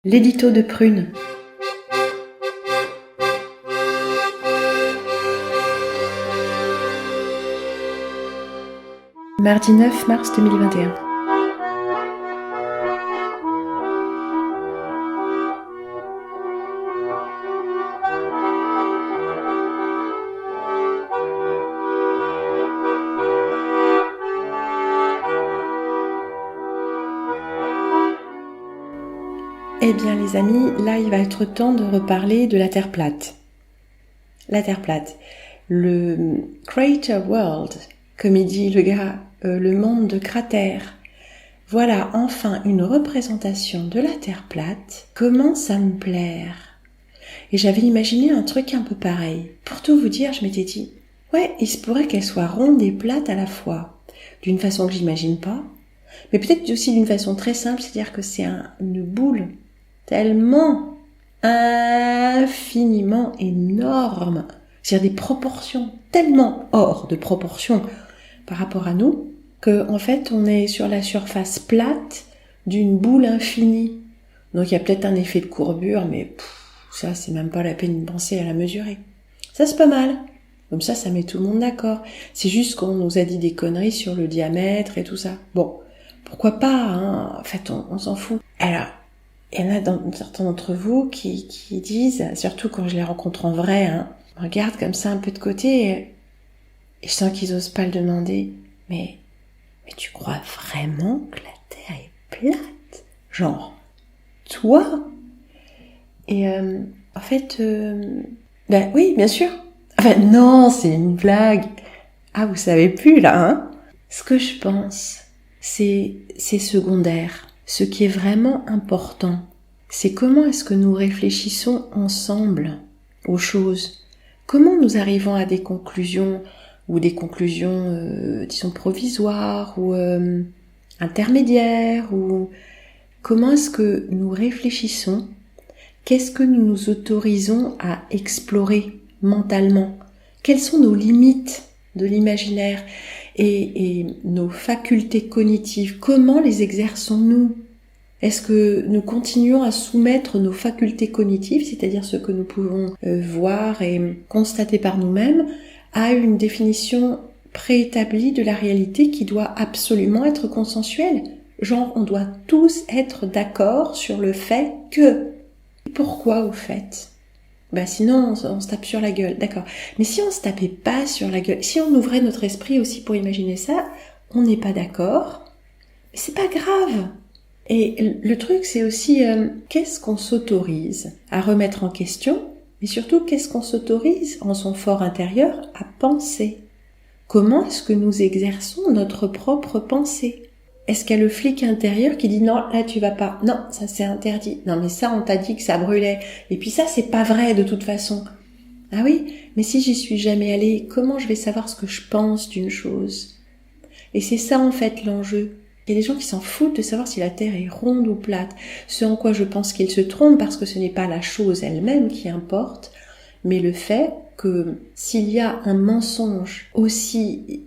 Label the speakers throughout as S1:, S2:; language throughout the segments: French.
S1: L'édito de Prune. Mardi 9 mars 2021. Eh bien les amis, là il va être temps de reparler de la Terre plate. La Terre plate. Le Crater World, comme il dit le gars, le monde de cratères. Voilà enfin une représentation de la Terre plate, commence à me plaire. Et j'avais imaginé un truc un peu pareil. Pour tout vous dire, je m'étais dit, ouais, il se pourrait qu'elle soit ronde et plate à la fois. D'une façon que j'imagine pas, mais peut-être aussi d'une façon très simple, c'est-à-dire que c'est une boule tellement infiniment énorme, c'est-à-dire des proportions tellement hors de proportion par rapport à nous, que en fait on est sur la surface plate d'une boule infinie. Donc il y a peut-être un effet de courbure, mais ça c'est même pas la peine de penser à la mesurer. Ça c'est pas mal. Comme ça met tout le monde d'accord. C'est juste qu'on nous a dit des conneries sur le diamètre et tout ça. Bon, pourquoi pas, hein. En fait on s'en fout. Alors, il y en a certains d'entre vous qui disent, surtout quand je les rencontre en vrai, hein, regarde comme ça un peu de côté, et je sens qu'ils osent pas le demander, mais tu crois vraiment que la Terre est plate? Genre, toi? Et en fait, ben oui, bien sûr. Enfin non, c'est une blague. Ah, vous savez plus là, hein? Ce que je pense, c'est secondaire. Ce qui est vraiment important, c'est comment est-ce que nous réfléchissons ensemble aux choses. Comment nous arrivons à des conclusions, ou des conclusions, disons, provisoires, ou intermédiaires, ou comment est-ce que nous réfléchissons? Qu'est-ce que nous nous autorisons à explorer mentalement? Quelles sont nos limites de l'imaginaire et nos facultés cognitives? Comment les exerçons-nous? Est-ce que nous continuons à soumettre nos facultés cognitives, c'est-à-dire ce que nous pouvons voir et constater par nous-mêmes, à une définition préétablie de la réalité qui doit absolument être consensuelle? Genre, on doit tous être d'accord sur le fait que... Pourquoi au fait? Sinon on se tape sur la gueule, d'accord. Mais si on se tapait pas sur la gueule, si on ouvrait notre esprit aussi pour imaginer ça, on n'est pas d'accord, mais c'est pas grave. Et le truc c'est aussi qu'est-ce qu'on s'autorise à remettre en question, mais surtout qu'est-ce qu'on s'autorise en son fort intérieur à penser. Comment est-ce que nous exerçons notre propre pensée? Est-ce qu'il y a le flic intérieur qui dit non, là tu vas pas, non, ça c'est interdit, non mais ça on t'a dit que ça brûlait, et puis ça c'est pas vrai de toute façon. Ah oui, mais si j'y suis jamais allée, comment je vais savoir ce que je pense d'une chose? Et c'est ça en fait l'enjeu. Il y a des gens qui s'en foutent de savoir si la Terre est ronde ou plate, ce en quoi je pense qu'ils se trompent parce que ce n'est pas la chose elle-même qui importe, mais le fait que s'il y a un mensonge aussi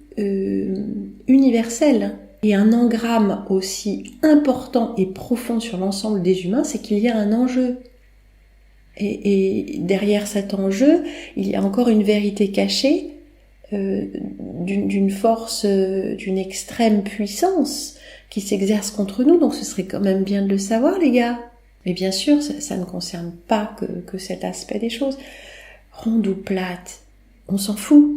S1: universel, et un engramme aussi important et profond sur l'ensemble des humains, c'est qu'il y a un enjeu. Et derrière cet enjeu, il y a encore une vérité cachée d'une force, d'une extrême puissance qui s'exerce contre nous. Donc ce serait quand même bien de le savoir, les gars. Mais bien sûr, ça ne concerne pas que cet aspect des choses. Ronde ou plate, on s'en fout.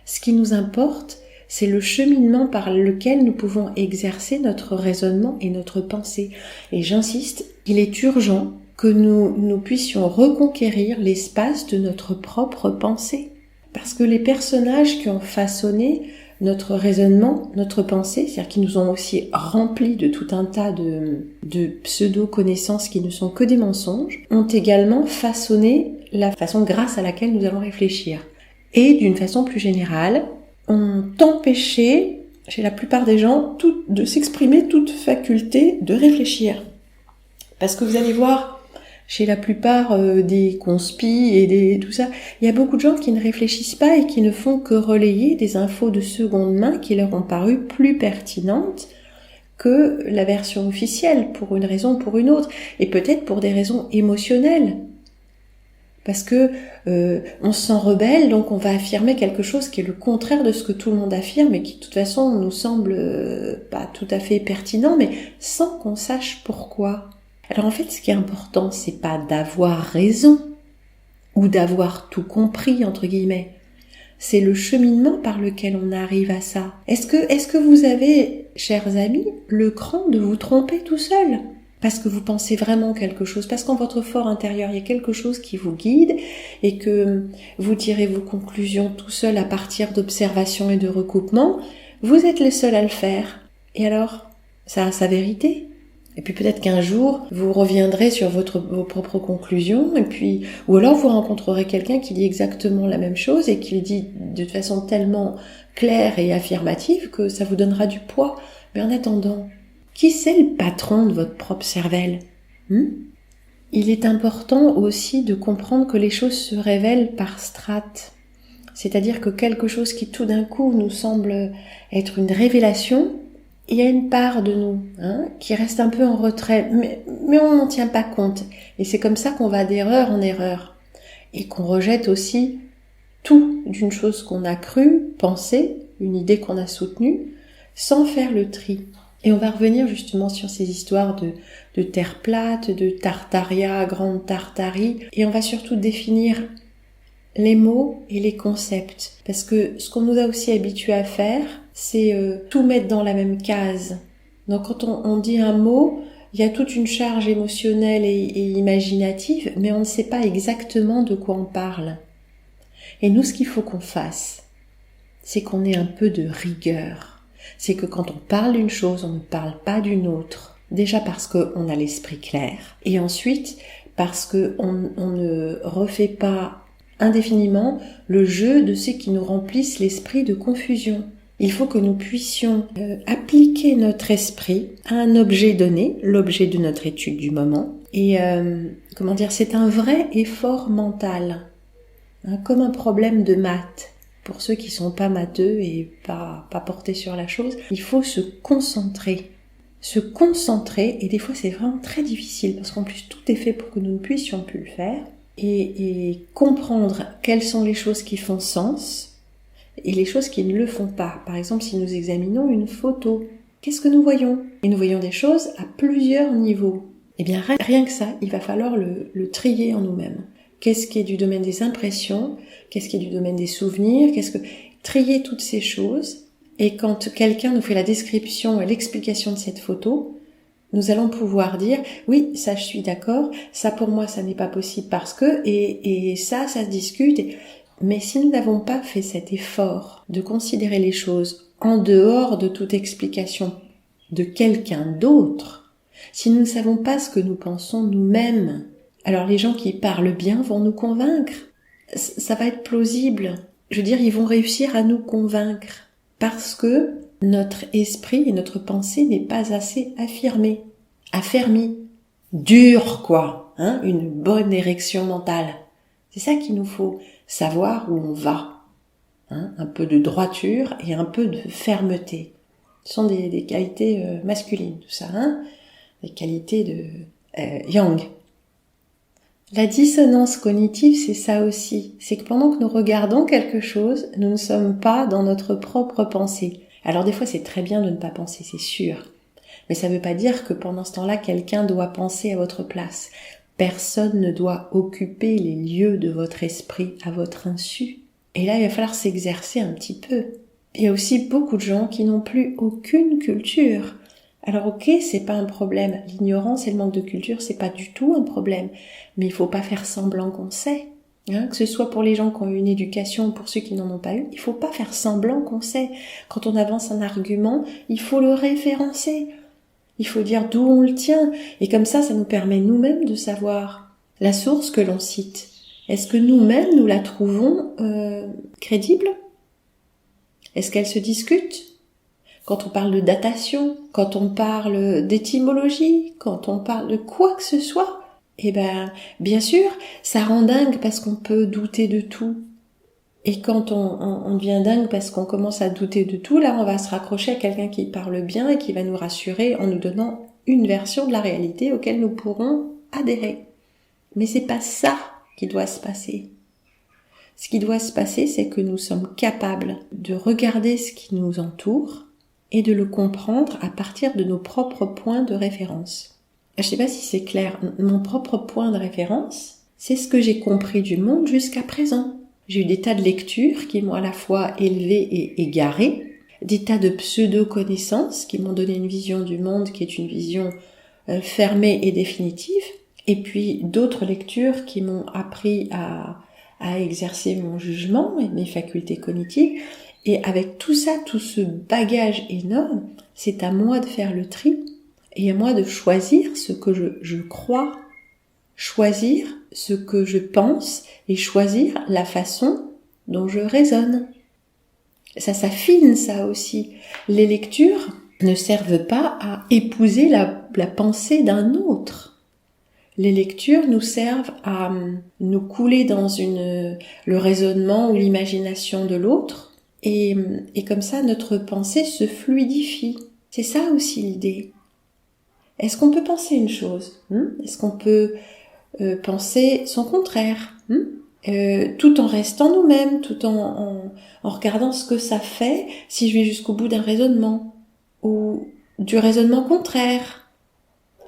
S1: Ce qui nous importe, c'est le cheminement par lequel nous pouvons exercer notre raisonnement et notre pensée. Et j'insiste, il est urgent que nous puissions reconquérir l'espace de notre propre pensée. Parce que les personnages qui ont façonné notre raisonnement, notre pensée, c'est-à-dire qui nous ont aussi remplis de tout un tas de pseudo-connaissances qui ne sont que des mensonges, ont également façonné la façon grâce à laquelle nous allons réfléchir. Et d'une façon plus générale, ont empêché, chez la plupart des gens, de s'exprimer toute faculté de réfléchir. Parce que vous allez voir, chez la plupart des conspis et tout ça, il y a beaucoup de gens qui ne réfléchissent pas et qui ne font que relayer des infos de seconde main qui leur ont paru plus pertinentes que la version officielle, pour une raison ou pour une autre, et peut-être pour des raisons émotionnelles. Parce que on se sent rebelle, donc on va affirmer quelque chose qui est le contraire de ce que tout le monde affirme et qui de toute façon nous semble pas tout à fait pertinent, mais sans qu'on sache pourquoi. Alors en fait, ce qui est important, c'est pas d'avoir raison ou d'avoir tout compris entre guillemets. C'est le cheminement par lequel on arrive à ça. Est-ce que vous avez, chers amis, le cran de vous tromper tout seul ? Parce que vous pensez vraiment quelque chose, parce qu'en votre fort intérieur, il y a quelque chose qui vous guide et que vous tirez vos conclusions tout seul à partir d'observations et de recoupements, vous êtes les seuls à le faire. Et alors, ça a sa vérité. Et puis peut-être qu'un jour, vous reviendrez sur vos propres conclusions, et puis, ou alors vous rencontrerez quelqu'un qui dit exactement la même chose et qui le dit de façon tellement claire et affirmative que ça vous donnera du poids. Mais en attendant, qui c'est le patron de votre propre cervelle ? Il est important aussi de comprendre que les choses se révèlent par strates. C'est-à-dire que quelque chose qui tout d'un coup nous semble être une révélation, il y a une part de nous qui reste un peu en retrait, mais on n'en tient pas compte. Et c'est comme ça qu'on va d'erreur en erreur. Et qu'on rejette aussi tout d'une chose qu'on a cru, pensé, une idée qu'on a soutenue, sans faire le tri. Et on va revenir justement sur ces histoires de terre plate, de Tartaria, Grande Tartarie, et on va surtout définir les mots et les concepts. Parce que ce qu'on nous a aussi habitués à faire, c'est tout mettre dans la même case. Donc quand on dit un mot, il y a toute une charge émotionnelle et imaginative, mais on ne sait pas exactement de quoi on parle. Et nous, ce qu'il faut qu'on fasse, c'est qu'on ait un peu de rigueur. C'est que quand on parle d'une chose, on ne parle pas d'une autre. Déjà parce qu'on a l'esprit clair. Et ensuite, parce qu'on ne refait pas indéfiniment le jeu de ceux qui nous remplissent l'esprit de confusion. Il faut que nous puissions appliquer notre esprit à un objet donné, l'objet de notre étude du moment. Et c'est un vrai effort mental, comme un problème de maths. Pour ceux qui sont pas matheux et pas portés sur la chose, il faut se concentrer, et des fois c'est vraiment très difficile parce qu'en plus tout est fait pour que nous ne puissions plus le faire, et comprendre quelles sont les choses qui font sens et les choses qui ne le font pas. Par exemple, si nous examinons une photo, qu'est-ce que nous voyons ? Et nous voyons des choses à plusieurs niveaux. Eh bien rien que ça, il va falloir le trier en nous-mêmes. Qu'est-ce qui est du domaine des impressions ? Qu'est-ce qui est du domaine des souvenirs ? Trier toutes ces choses. Et quand quelqu'un nous fait la description et l'explication de cette photo, nous allons pouvoir dire, oui, ça je suis d'accord, ça pour moi ça n'est pas possible parce que, et ça se discute. Mais si nous n'avons pas fait cet effort de considérer les choses en dehors de toute explication de quelqu'un d'autre, si nous ne savons pas ce que nous pensons nous-mêmes, alors les gens qui parlent bien vont nous convaincre. Ça va être plausible. Je veux dire, ils vont réussir à nous convaincre. Parce que notre esprit et notre pensée n'est pas assez affermi. Dur, quoi. Une bonne érection mentale. C'est ça qu'il nous faut. Savoir où on va. Un peu de droiture et un peu de fermeté. Ce sont des qualités masculines, tout ça. Des qualités de yang. La dissonance cognitive, c'est ça aussi. C'est que pendant que nous regardons quelque chose, nous ne sommes pas dans notre propre pensée. Alors des fois, c'est très bien de ne pas penser, c'est sûr. Mais ça ne veut pas dire que pendant ce temps-là, quelqu'un doit penser à votre place. Personne ne doit occuper les lieux de votre esprit à votre insu. Et là, il va falloir s'exercer un petit peu. Il y a aussi beaucoup de gens qui n'ont plus aucune culture. Alors ok, c'est pas un problème. L'ignorance et le manque de culture, c'est pas du tout un problème. Mais il faut pas faire semblant qu'on sait. Que ce soit pour les gens qui ont eu une éducation ou pour ceux qui n'en ont pas eu, il faut pas faire semblant qu'on sait. Quand on avance un argument, il faut le référencer. Il faut dire d'où on le tient. Et comme ça nous permet nous-mêmes de savoir la source que l'on cite. Est-ce que nous-mêmes, nous la trouvons crédible ? Est-ce qu'elle se discute ? Quand on parle de datation, quand on parle d'étymologie, quand on parle de quoi que ce soit, bien sûr, ça rend dingue parce qu'on peut douter de tout. Et quand on devient dingue parce qu'on commence à douter de tout, là on va se raccrocher à quelqu'un qui parle bien et qui va nous rassurer en nous donnant une version de la réalité auquel nous pourrons adhérer. Mais c'est pas ça qui doit se passer. Ce qui doit se passer, c'est que nous sommes capables de regarder ce qui nous entoure et de le comprendre à partir de nos propres points de référence. Je sais pas si c'est clair. Mon propre point de référence, c'est ce que j'ai compris du monde jusqu'à présent. J'ai eu des tas de lectures qui m'ont à la fois élevé et égaré, des tas de pseudo-connaissances qui m'ont donné une vision du monde qui est une vision fermée et définitive, et puis d'autres lectures qui m'ont appris à exercer mon jugement et mes facultés cognitives. Et avec tout ça, tout ce bagage énorme, c'est à moi de faire le tri et à moi de choisir ce que je crois, choisir ce que je pense et choisir la façon dont je raisonne. Ça s'affine, ça aussi. Les lectures ne servent pas à épouser la pensée d'un autre. Les lectures nous servent à nous couler dans le raisonnement ou l'imagination de l'autre, et comme ça notre pensée se fluidifie. C'est ça aussi l'idée. Est-ce qu'on peut penser une chose Est-ce qu'on peut penser son contraire tout en restant nous-mêmes, tout en regardant ce que ça fait si je vais jusqu'au bout d'un raisonnement ou du raisonnement contraire.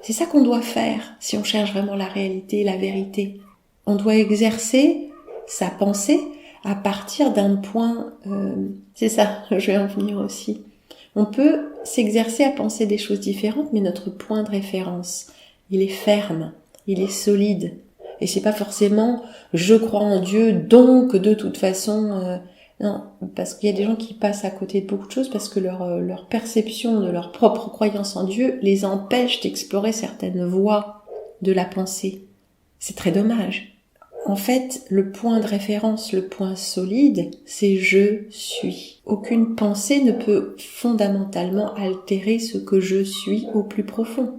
S1: C'est ça qu'on doit faire si on cherche vraiment la réalité, la vérité. On doit exercer sa pensée à partir d'un point... c'est ça, je vais en venir aussi. On peut s'exercer à penser des choses différentes, mais notre point de référence, il est ferme, il est solide. Et c'est pas forcément « je crois en Dieu, donc de toute façon... Non, parce qu'il y a des gens qui passent à côté de beaucoup de choses parce que leur perception de leur propre croyance en Dieu les empêche d'explorer certaines voies de la pensée. C'est très dommage. En fait, le point de référence, le point solide, c'est « je suis ». Aucune pensée ne peut fondamentalement altérer ce que je suis au plus profond.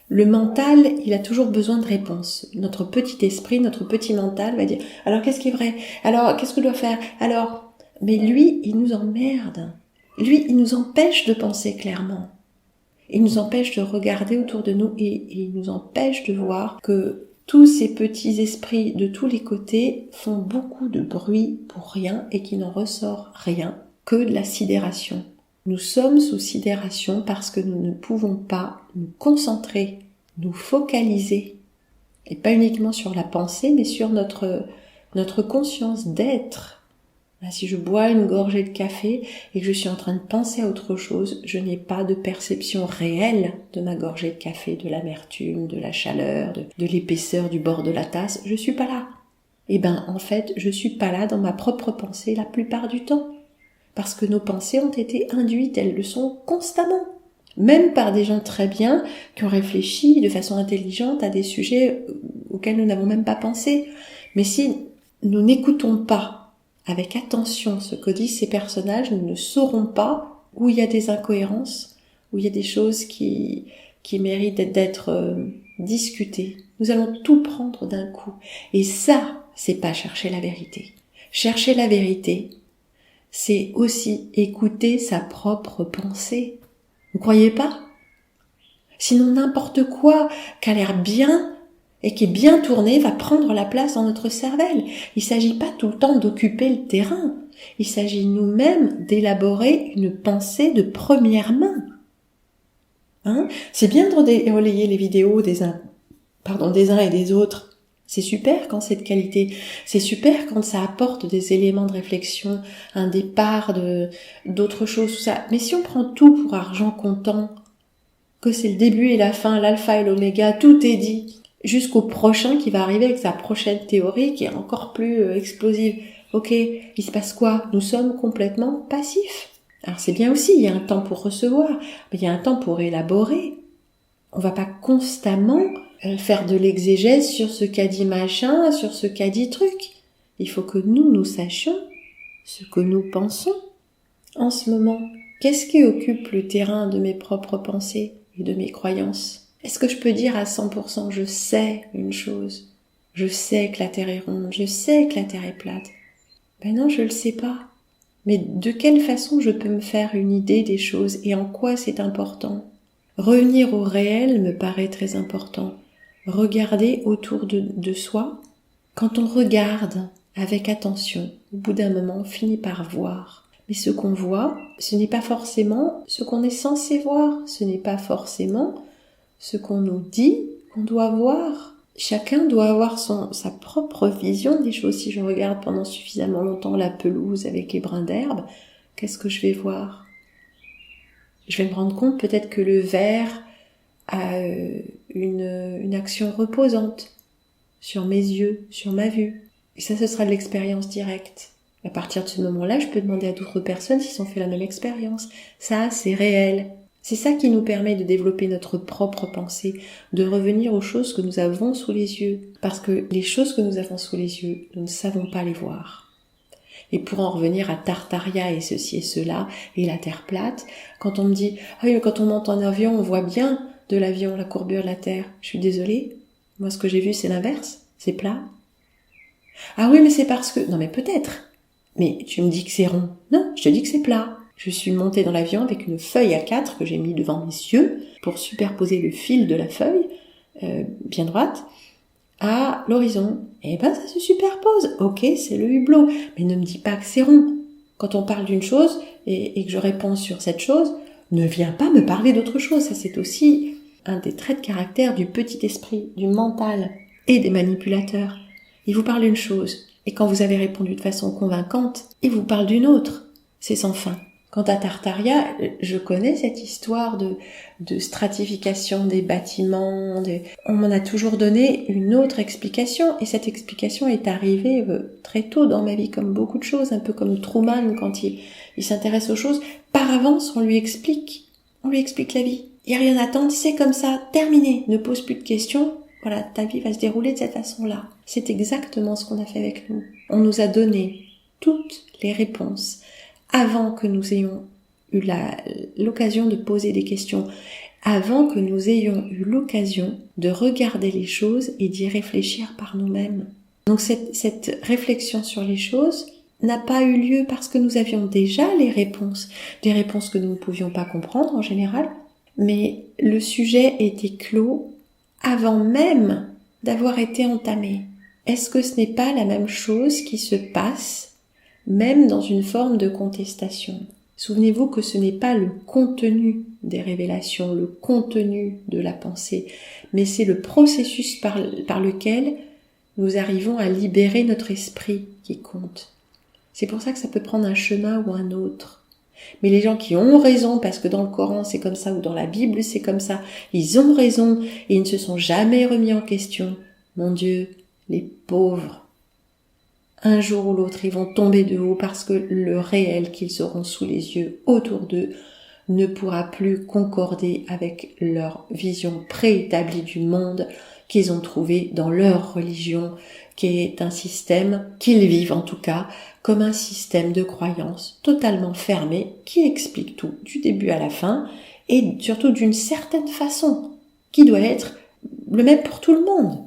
S1: Le mental, il a toujours besoin de réponses. Notre petit esprit, notre petit mental va dire « alors qu'est-ce qui est vrai ? Alors qu'est-ce que je dois faire ? Alors ?» Mais lui, il nous emmerde. Lui, il nous empêche de penser clairement. Il nous empêche de regarder autour de nous et il nous empêche de voir que tous ces petits esprits de tous les côtés font beaucoup de bruit pour rien et qu'il n'en ressort rien que de la sidération. Nous sommes sous sidération parce que nous ne pouvons pas nous concentrer, nous focaliser, et pas uniquement sur la pensée, mais sur notre conscience d'être. Si je bois une gorgée de café et que je suis en train de penser à autre chose, je n'ai pas de perception réelle de ma gorgée de café, de l'amertume, de la chaleur, de l'épaisseur du bord de la tasse. Je suis pas là. En fait, je suis pas là dans ma propre pensée la plupart du temps. Parce que nos pensées ont été induites, elles le sont constamment. Même par des gens très bien, qui ont réfléchi de façon intelligente à des sujets auxquels nous n'avons même pas pensé. Mais si nous n'écoutons pas avec attention ce que disent ces personnages, nous ne saurons pas où il y a des incohérences, où il y a des choses qui méritent d'être discutées. Nous allons tout prendre d'un coup. Et ça, c'est pas chercher la vérité. Chercher la vérité, c'est aussi écouter sa propre pensée. Vous croyez pas ? Sinon n'importe quoi qui a l'air bien et qui est bien tourné va prendre la place dans notre cervelle. Il s'agit pas tout le temps d'occuper le terrain. Il s'agit nous-mêmes d'élaborer une pensée de première main. C'est bien de relayer les vidéos des uns et des autres. C'est super quand c'est de qualité. C'est super quand ça apporte des éléments de réflexion, un départ d'autres choses, tout ça. Mais si on prend tout pour argent comptant, que c'est le début et la fin, l'alpha et l'oméga, tout est dit, jusqu'au prochain qui va arriver avec sa prochaine théorie qui est encore plus explosive. Ok, il se passe quoi ? Nous sommes complètement passifs. Alors c'est bien aussi, il y a un temps pour recevoir, mais il y a un temps pour élaborer. On va pas constamment faire de l'exégèse sur ce qu'a dit machin, sur ce qu'a dit truc. Il faut que nous sachions ce que nous pensons en ce moment. Qu'est-ce qui occupe le terrain de mes propres pensées et de mes croyances ? Est-ce que je peux dire à 100% je sais une chose ? Je sais que la Terre est ronde, je sais que la Terre est plate. Ben non, je le sais pas. Mais de quelle façon je peux me faire une idée des choses et en quoi c'est important? Revenir au réel me paraît très important. Regarder autour de soi. Quand on regarde avec attention, au bout d'un moment, on finit par voir. Mais ce qu'on voit, ce n'est pas forcément ce qu'on est censé voir. Ce n'est pas forcément ce qu'on nous dit qu'on doit voir. Chacun doit avoir sa propre vision des choses. Si je regarde pendant suffisamment longtemps la pelouse avec les brins d'herbe, qu'est-ce que je vais voir? Je vais me rendre compte peut-être que le verre a une action reposante sur mes yeux, sur ma vue. Et ça, ce sera de l'expérience directe. À partir de ce moment-là, je peux demander à d'autres personnes s'ils ont fait la même expérience. Ça, c'est réel. C'est ça qui nous permet de développer notre propre pensée, de revenir aux choses que nous avons sous les yeux. Parce que les choses que nous avons sous les yeux, nous ne savons pas les voir. Et pour en revenir à Tartaria et ceci et cela, et la Terre plate, quand on me dit « Ah oui, mais quand on monte en avion, on voit bien de l'avion la courbure de la Terre. » Je suis désolée. Moi, ce que j'ai vu, c'est l'inverse. C'est plat. Ah oui, mais c'est parce que... Non, mais peut-être. Mais tu me dis que c'est rond. Non, je te dis que c'est plat. Je suis montée dans l'avion avec une feuille A4 que j'ai mis devant mes yeux pour superposer le fil de la feuille, bien droite, à l'horizon. Et ben, ça se superpose. Ok, c'est le hublot. Mais ne me dis pas que c'est rond. Quand on parle d'une chose et que je réponds sur cette chose, ne viens pas me parler d'autre chose. Ça, c'est aussi un des traits de caractère du petit esprit, du mental et des manipulateurs. Il vous parle d'une chose, et quand vous avez répondu de façon convaincante, il vous parle d'une autre. C'est sans fin. Quant à Tartaria, je connais cette histoire de stratification des bâtiments. On m'en a toujours donné une autre explication, et cette explication est arrivée très tôt dans ma vie, comme beaucoup de choses, un peu comme Truman quand il s'intéresse aux choses. Par avance, on lui explique la vie. Il n'y a rien à attendre, c'est comme ça, terminé, ne pose plus de questions. Voilà, ta vie va se dérouler de cette façon-là. C'est exactement ce qu'on a fait avec nous. On nous a donné toutes les réponses avant que nous ayons eu l'occasion de poser des questions, avant que nous ayons eu l'occasion de regarder les choses et d'y réfléchir par nous-mêmes. Donc cette réflexion sur les choses n'a pas eu lieu parce que nous avions déjà les réponses, des réponses que nous ne pouvions pas comprendre en général, mais le sujet était clos avant même d'avoir été entamé. Est-ce que ce n'est pas la même chose qui se passe même dans une forme de contestation? Souvenez-vous que ce n'est pas le contenu des révélations, le contenu de la pensée, mais c'est le processus par lequel nous arrivons à libérer notre esprit qui compte. C'est pour ça que ça peut prendre un chemin ou un autre. Mais les gens qui ont raison, parce que dans le Coran c'est comme ça ou dans la Bible c'est comme ça, ils ont raison et ils ne se sont jamais remis en question. Mon Dieu, les pauvres, un jour ou l'autre ils vont tomber de haut parce que le réel qu'ils auront sous les yeux autour d'eux ne pourra plus concorder avec leur vision préétablie du monde qu'ils ont trouvé dans leur religion, qui est un système qu'ils vivent en tout cas comme un système de croyance totalement fermé qui explique tout du début à la fin et surtout d'une certaine façon qui doit être le même pour tout le monde.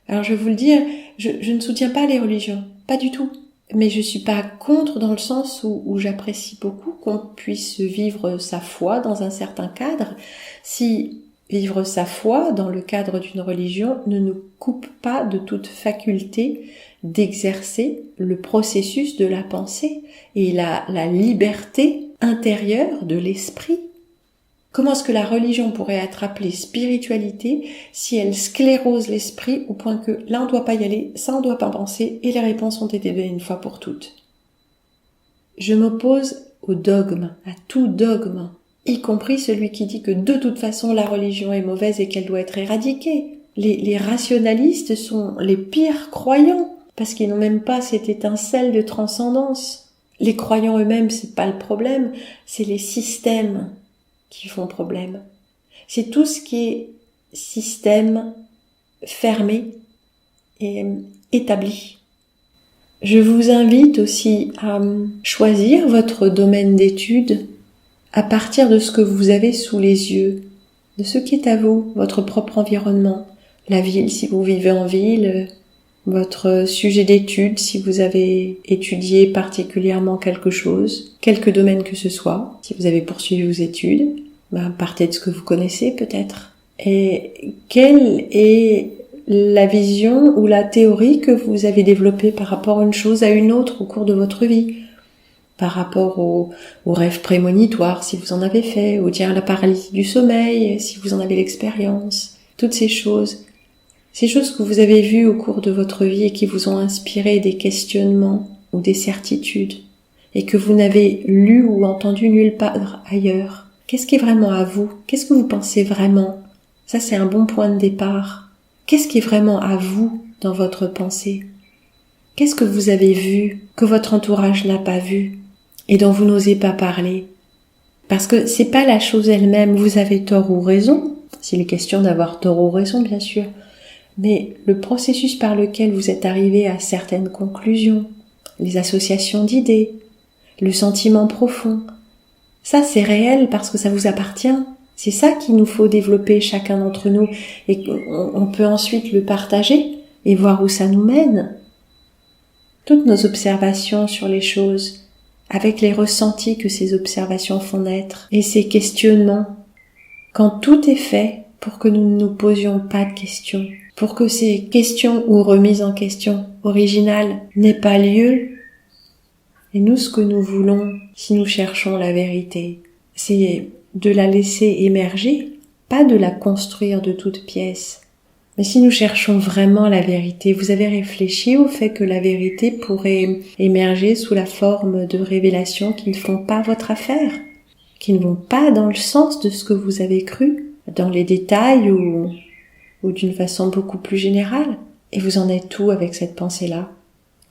S1: Alors je vais vous le dire, je ne soutiens pas les religions, pas du tout. Mais je suis pas contre dans le sens où j'apprécie beaucoup qu'on puisse vivre sa foi dans un certain cadre. Si vivre sa foi dans le cadre d'une religion ne nous coupe pas de toute faculté d'exercer le processus de la pensée et la liberté intérieure de l'esprit. Comment est-ce que la religion pourrait être appelée spiritualité si elle sclérose l'esprit au point que là on ne doit pas y aller, ça on ne doit pas penser et les réponses ont été données une fois pour toutes? Je m'oppose au dogme, à tout dogme, y compris celui qui dit que de toute façon la religion est mauvaise et qu'elle doit être éradiquée. Les rationalistes sont les pires croyants parce qu'ils n'ont même pas cette étincelle de transcendance. Les croyants eux-mêmes, c'est pas le problème, c'est les systèmes qui font problème. C'est tout ce qui est système fermé et établi. Je vous invite aussi à choisir votre domaine d'étude à partir de ce que vous avez sous les yeux, de ce qui est à vous, votre propre environnement, la ville si vous vivez en ville, votre sujet d'étude, si vous avez étudié particulièrement quelque chose, quelque domaine que ce soit. Si vous avez poursuivi vos études, partez de ce que vous connaissez peut-être. Et quelle est la vision ou la théorie que vous avez développée par rapport à une chose à une autre au cours de votre vie? Par rapport aux rêves prémonitoires, si vous en avez fait, ou dire la paralysie du sommeil, si vous en avez l'expérience. Toutes ces choses que vous avez vues au cours de votre vie et qui vous ont inspiré des questionnements ou des certitudes, et que vous n'avez lu ou entendu nulle part ailleurs. Qu'est-ce qui est vraiment à vous? Qu'est-ce que vous pensez vraiment? Ça, c'est un bon point de départ. Qu'est-ce qui est vraiment à vous dans votre pensée? Qu'est-ce que vous avez vu, que votre entourage n'a pas vu, et dont vous n'osez pas parler? Parce que c'est pas la chose elle-même, vous avez tort ou raison, s'il est question d'avoir tort ou raison, bien sûr, mais le processus par lequel vous êtes arrivé à certaines conclusions, les associations d'idées, le sentiment profond, ça c'est réel parce que ça vous appartient. C'est ça qu'il nous faut développer chacun d'entre nous, et on peut ensuite le partager et voir où ça nous mène. Toutes nos observations sur les choses, avec les ressentis que ces observations font naître, et ces questionnements, quand tout est fait pour que nous ne nous posions pas de questions, pour que ces questions ou remises en question originales n'aient pas lieu. Et nous, ce que nous voulons, si nous cherchons la vérité, c'est de la laisser émerger, pas de la construire de toutes pièces. Mais si nous cherchons vraiment la vérité, vous avez réfléchi au fait que la vérité pourrait émerger sous la forme de révélations qui ne font pas votre affaire, qui ne vont pas dans le sens de ce que vous avez cru, dans les détails ou d'une façon beaucoup plus générale. Et vous en êtes où avec cette pensée-là?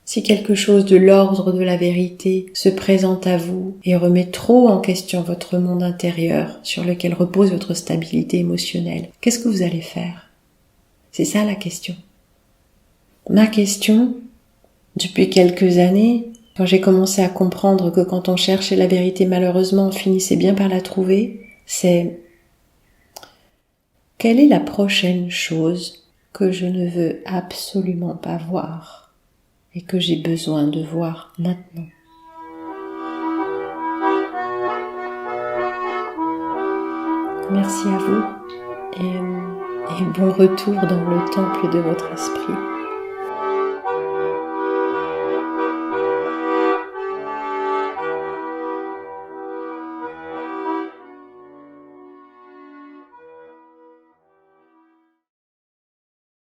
S1: Si quelque chose de l'ordre de la vérité se présente à vous et remet trop en question votre monde intérieur sur lequel repose votre stabilité émotionnelle, qu'est-ce que vous allez faire? C'est ça la question. Ma question, depuis quelques années, quand j'ai commencé à comprendre que quand on cherchait la vérité, malheureusement, on finissait bien par la trouver, c'est: quelle est la prochaine chose que je ne veux absolument pas voir et que j'ai besoin de voir maintenant? Merci à vous et bon retour dans le temple de votre esprit.